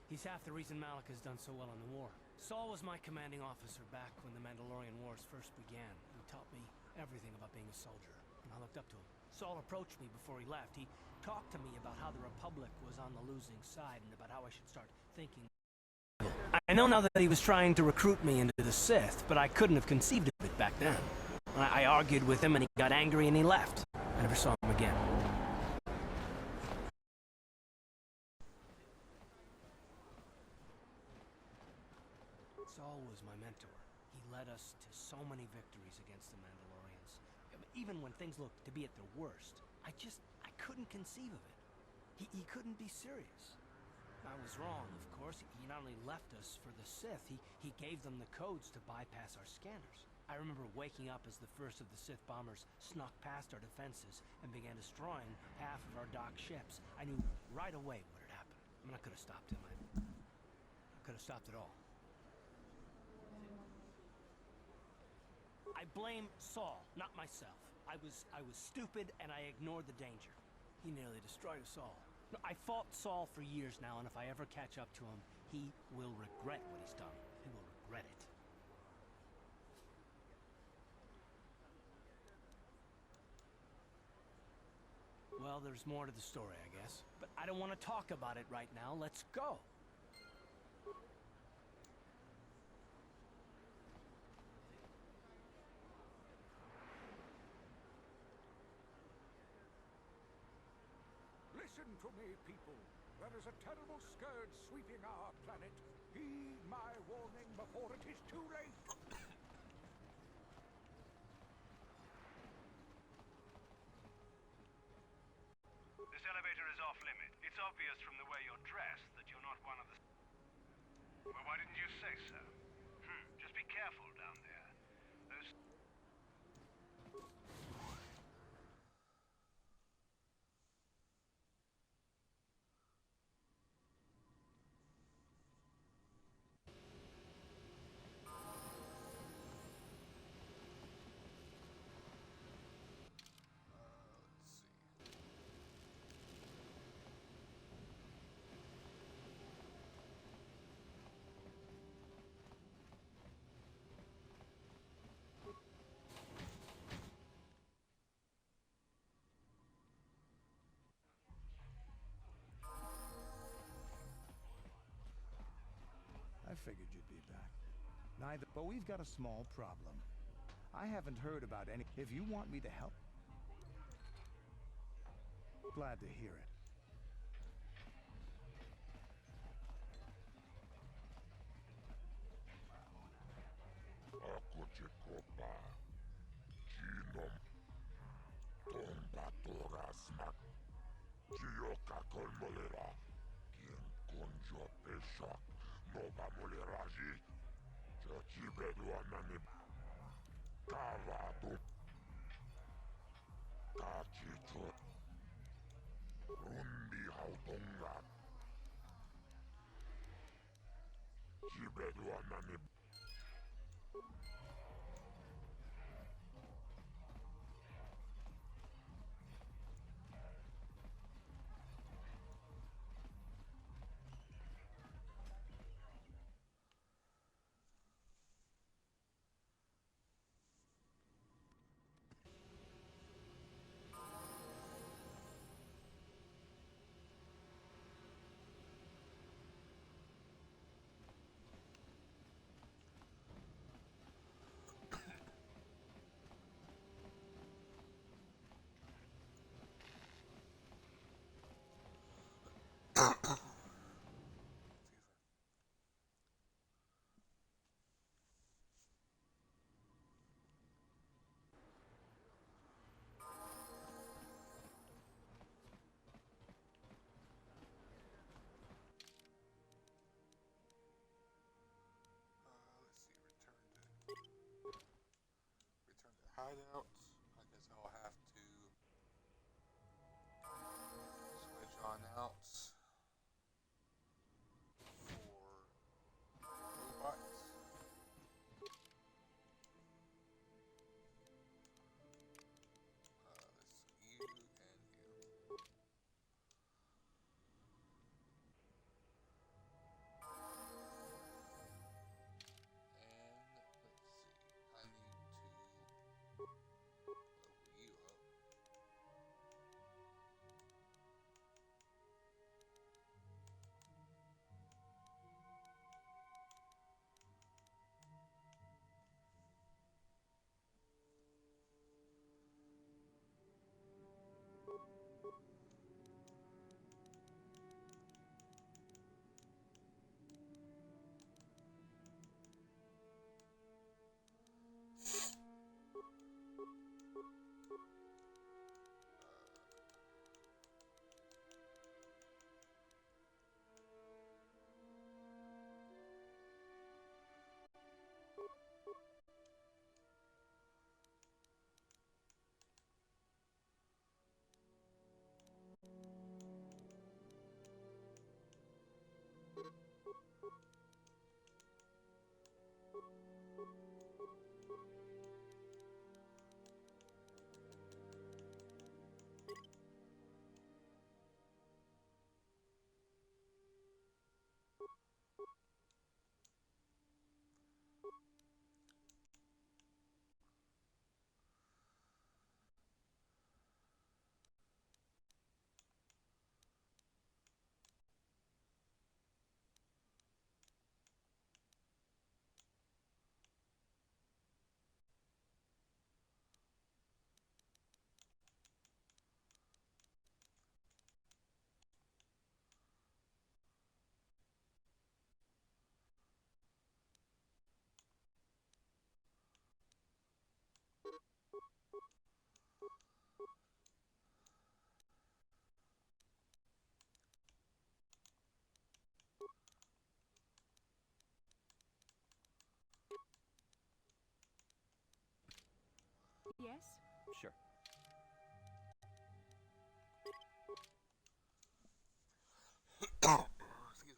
He's half the reason Malak has done so well in the war. Saul was my commanding officer back when the Mandalorian Wars first began. He taught me everything about being a soldier, and I looked up to him. Saul approached me before he left. He talked to me about how the Republic was on the losing side and about how I should start thinking. I know now that he was trying to recruit me into the Sith, but I couldn't have conceived of it back then. I argued with him and he got angry and he left. I never saw him again. Saul was my mentor. He led us to so many victories against the Mandalorians. Even when things looked to be at their worst, I couldn't conceive of it. He couldn't be serious. I was wrong, of course. He not only left us for the Sith, he gave them the codes to bypass our scanners. I remember waking up as the first of the Sith bombers snuck past our defenses and began destroying half of our docked ships. I knew right away what had happened. I mean, I could have stopped him. I could have stopped it all. I blame Saul, not myself. I was stupid and I ignored the danger. He nearly destroyed us all. I fought Saul for years now, and if I ever catch up to him, he will regret what he's done. He will regret it. Well, there's more to the story, I guess. But I don't want to talk about it right now. Let's go. Listen to me, people. There is a terrible scourge sweeping our planet. Heed my warning before it is too late. This elevator is off-limit. It's obvious from the way you're dressed that you're not one of the... Well, why didn't you say so? Just be careful down there. Those... I figured you'd be back. Neither, but we've got a small problem. I haven't heard about any. If you want me to help, glad to hear it. Ako Jacoba, Ginom, Tomba Torasmak, Gioka Kolmolera, Kien Konjo Peshak, Nova Moleraji, Kachibeduanani. Kavatu. Kachichu. Rundi hautunga. Chibeduanani. Hideout. I guess I'll have to switch on out for robots. Let's you and you. And let's see. I need to you up. Yes? Sure. Excuse me.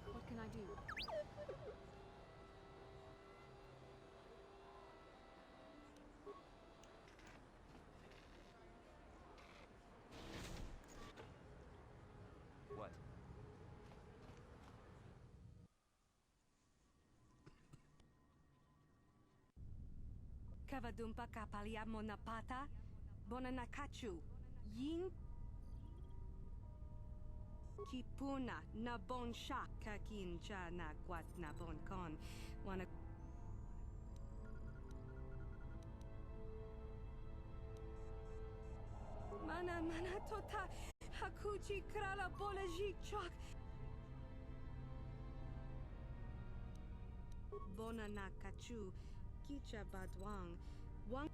What can I do? What? Kavadumpa kapaliamo na pata, bonanakachu, yin kipuna na bon sha kakincha na kwat na bon kon, wana mana tota hakuchi krala bolaji chok. Bonanakachu Kicha Badwang. Wang.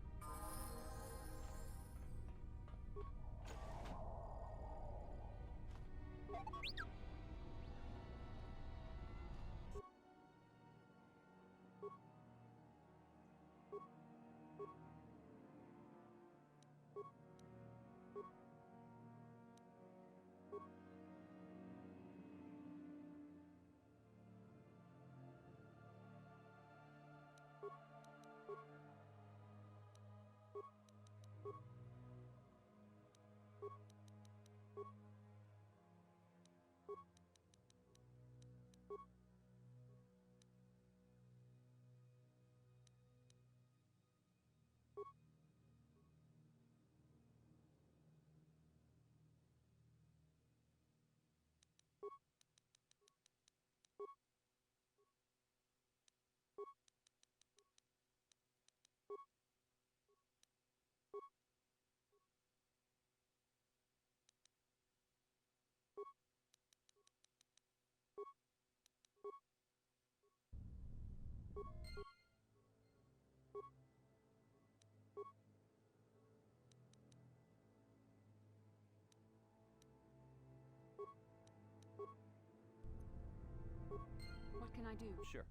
What can I do? Sure.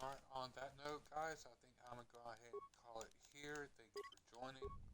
Alright, on that note, guys, I think I'm going to go ahead and call it here. Thank you for joining.